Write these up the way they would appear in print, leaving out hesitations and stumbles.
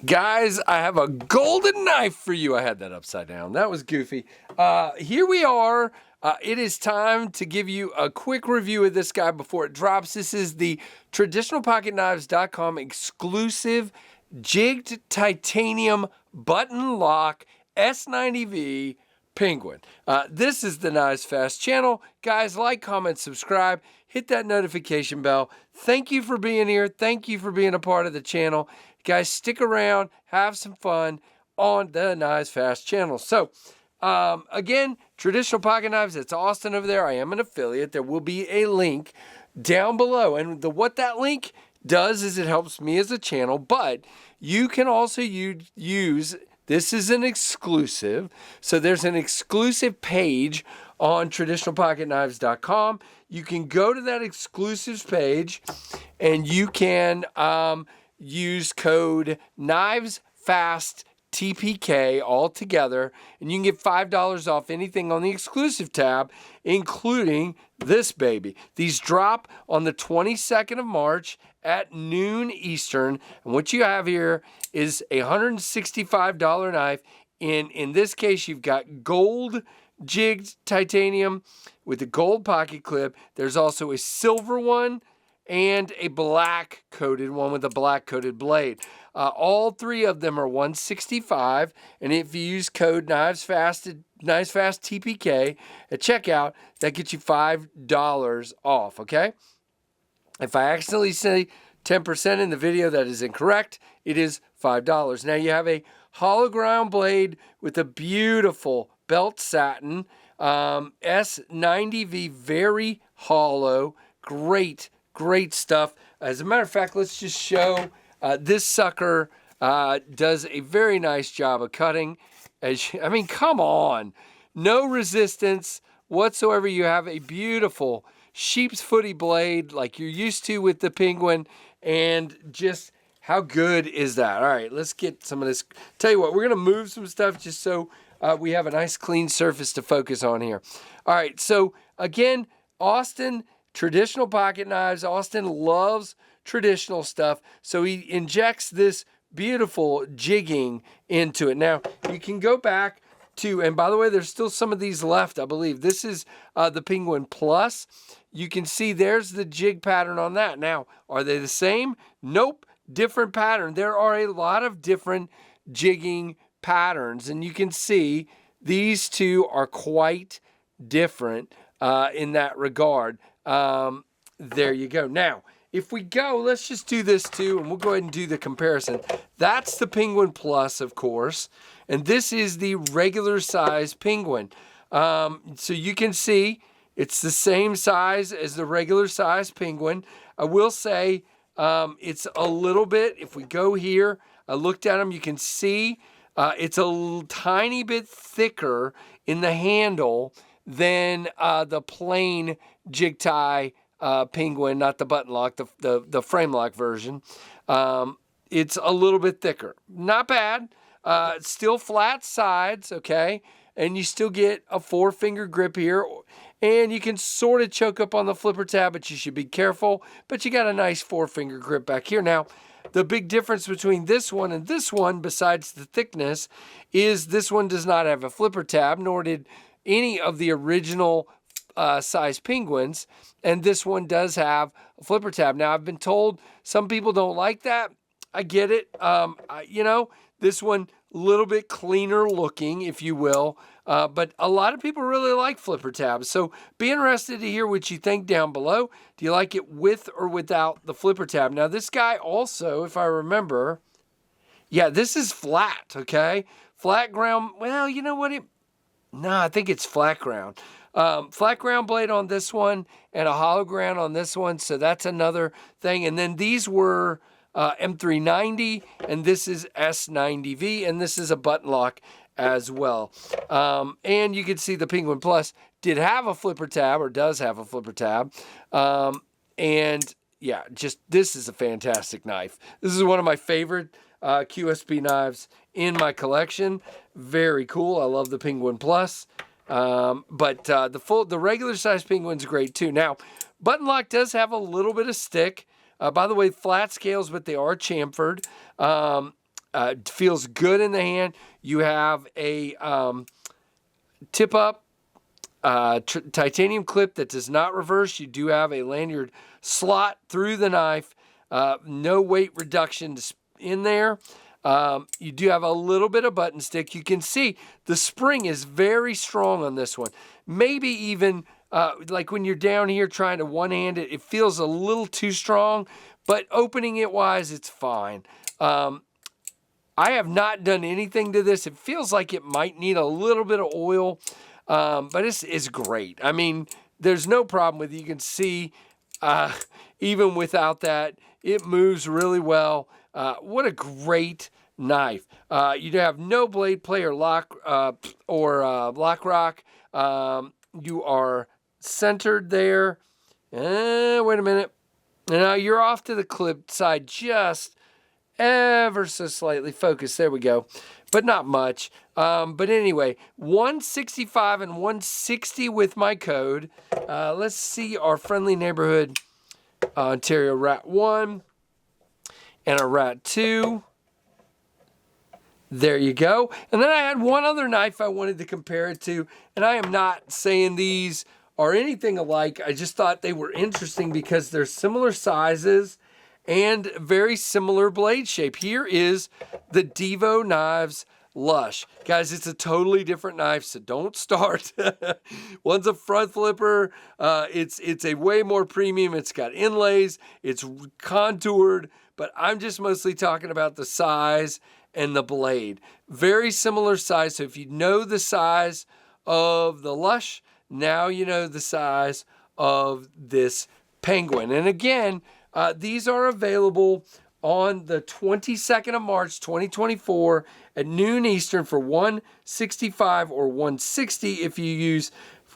Guys, I have a golden knife for you. I had that upside down. That was goofy. Here we are. It is time to give you a quick review of this guy before it drops. This is the traditionalpocketknives.com exclusive jigged titanium button lock S90V Penguin. This is the Knives Fast channel. Guys, like, comment, subscribe, hit that notification bell. Thank you for being here. Thank you for being a part of the channel. Guys, stick around, have some fun on the Knives Fast channel. So, again, Traditional Pocket Knives, it's Austin over there. I am an affiliate. There will be a link down below. And what that link does is it helps me as a channel, but you can also use, this is an exclusive. So there's an exclusive page on traditionalpocketknives.com. You can go to that exclusives page and you can use code KNIVESFAST TPK all together, and you can get $5 off anything on the exclusive tab, including this baby. These drop on the 22nd of March at noon Eastern, and what you have here is a $165 knife. In this case, you've got gold jigged titanium with a gold pocket clip. There's also a silver one and a black coated one with a black coated blade. All three of them are $165, and if you use code KNIVESFAST TPK at checkout, that gets you $5 off, okay? If I accidentally say 10% in the video, that is incorrect. It is $5. Now you have a hollow ground blade with a beautiful belt satin, S90V, very hollow, great stuff. As a matter of fact, let's just show this sucker does a very nice job of cutting. I mean, come on. No resistance whatsoever. You have a beautiful sheep's footy blade like you're used to with the Penguin, and just how good is that? All right, let's get some of this. Tell you what, we're going to move some stuff just so we have a nice clean surface to focus on here. All right, so again, Austin, Traditional Pocket Knives. Austin loves traditional stuff, so he injects this beautiful jigging into it. Now, you can go back to, and by the way, there's still some of these left, I believe. This is the Penguin Plus. You can see there's the jig pattern on that. Now, are they the same? Nope, different pattern. There are a lot of different jigging patterns, and you can see these two are quite different in that regard. There you go. Now, if we go, let's just do this too, and we'll go ahead and do the comparison. That's the Penguin Plus, of course, and this is the regular size Penguin. So you can see it's the same size as the regular size Penguin. I will say it's a little bit, if we go here, I looked at them, you can see it's a tiny bit thicker in the handle than the plain jig tie Penguin, not the button lock, the frame lock version. It's a little bit thicker. Not bad. Still flat sides, okay? And you still get a 4-finger grip here. And you can sort of choke up on the flipper tab, but you should be careful. But you got a nice 4-finger grip back here. Now, the big difference between this one and this one, besides the thickness, is this one does not have a flipper tab, nor did any of the original size Penguins, and this one does have a flipper tab. Now, I've been told some people don't like that. I get it. You know, this one a little bit cleaner looking, if you will, but a lot of people really like flipper tabs. So be interested to hear what you think down below. Do you like it with or without the flipper tab? Now, this guy also, if I remember, yeah, this is flat, okay? Flat ground, well, you know what? No, I think it's flat ground. Flat ground blade on this one and a hollow ground on this one. So that's another thing. And then these were M390, and this is S90V, and this is a button lock as well. And you can see the Penguin Plus did have a flipper tab, or does have a flipper tab. And yeah, just this is a fantastic knife. This is one of my favorite QSP knives in my collection. Very cool. I love the Penguin Plus. But the regular size Penguin's great too. Now, button lock does have a little bit of stick. By the way, flat scales, but they are chamfered. feels good in the hand. You have a tip-up titanium clip that does not reverse. You do have a lanyard slot through the knife. No weight reduction in there. You do have a little bit of button stick. You can see the spring is very strong on this one. Maybe even like when you're down here trying to one-hand it, it feels a little too strong, but opening it wise, it's fine. I have not done anything to this. It feels like it might need a little bit of oil, but it's great. I mean, there's no problem with it. You can see even without that, it moves really well. What a great knife. You have no blade play or lock rock. You are centered there. Wait a minute. Now you're off to the clip side just ever so slightly. Focus. There we go. But not much. But anyway, 165 and 160 with my code. Let's see our friendly neighborhood Ontario Rat 1 and a Rat 2. There you go. And then I had one other knife I wanted to compare it to. And I am not saying these are anything alike. I just thought they were interesting because they're similar sizes and very similar blade shape. Here is the Devo Knives Lush. Guys, it's a totally different knife, so don't start. One's a front flipper. It's a way more premium. It's got inlays. It's contoured, but I'm just mostly talking about the size and the blade. Very similar size, so if you know the size of the Lush, now you know the size of this Penguin. And again, these are available on the 22nd of March, 2024 at noon Eastern for $165 or $160 if you use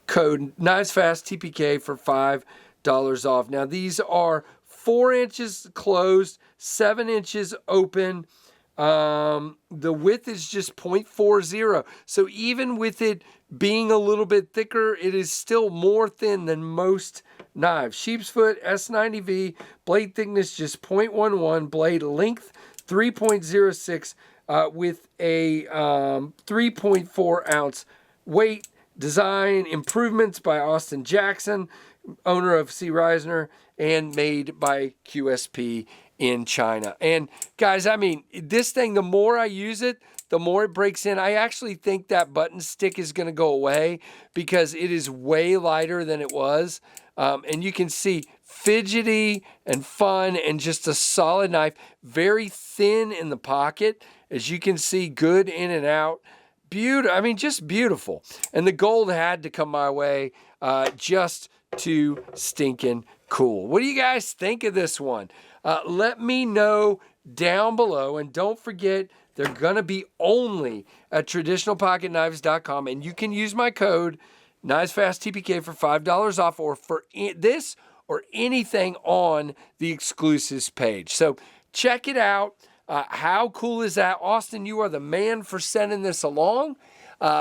code KnivesFastTPK for $5 off. Now, these are 4 inches closed, 7 inches open. The width is just 0.40. So even with it being a little bit thicker, it is still more thin than most knives. Sheep's foot, S90V, blade thickness just 0.11, blade length 3.06 with a 3.4 ounce weight. Design improvements by Austin Jackson, owner of C. Reisner, and made by QSP in China. And guys, I mean, this thing, the more I use it, the more it breaks in. I actually think that button stick is going to go away because it is way lighter than it was. And you can see fidgety and fun and just a solid knife. Very thin in the pocket. As you can see, good in and out. Beautiful. I mean, just beautiful. And the gold had to come my way. Just too stinking cool. What do you guys think of this one? Let me know down below. And don't forget, they're going to be only at traditionalpocketknives.com. And you can use my code KnivesFastTPK for $5 off, or for this or anything on the exclusives page. So check it out. How cool is that? Austin, you are the man for sending this along.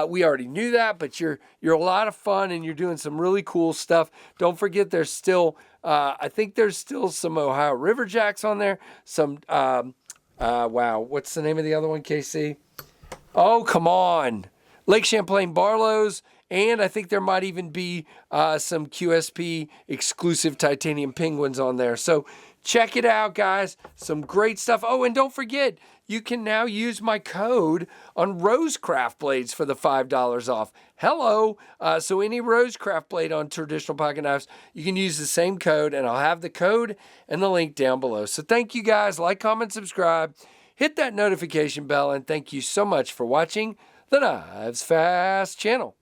We already knew that, but you're a lot of fun and you're doing some really cool stuff. Don't forget, there's still, I think there's still some Ohio River Jacks on there. Some, wow, what's the name of the other one, KC? Oh, come on. Lake Champlain Barlows. And I think there might even be some QSP exclusive titanium penguins on there. So check it out, guys. Some great stuff. Oh, and don't forget, you can now use my code on Rosecraft blades for the $5 off. Hello. So any Rosecraft blade on traditional pocket knives, you can use the same code, and I'll have the code and the link down below. So thank you, guys. Like, comment, subscribe. Hit that notification bell, and thank you so much for watching the Knives Fast channel.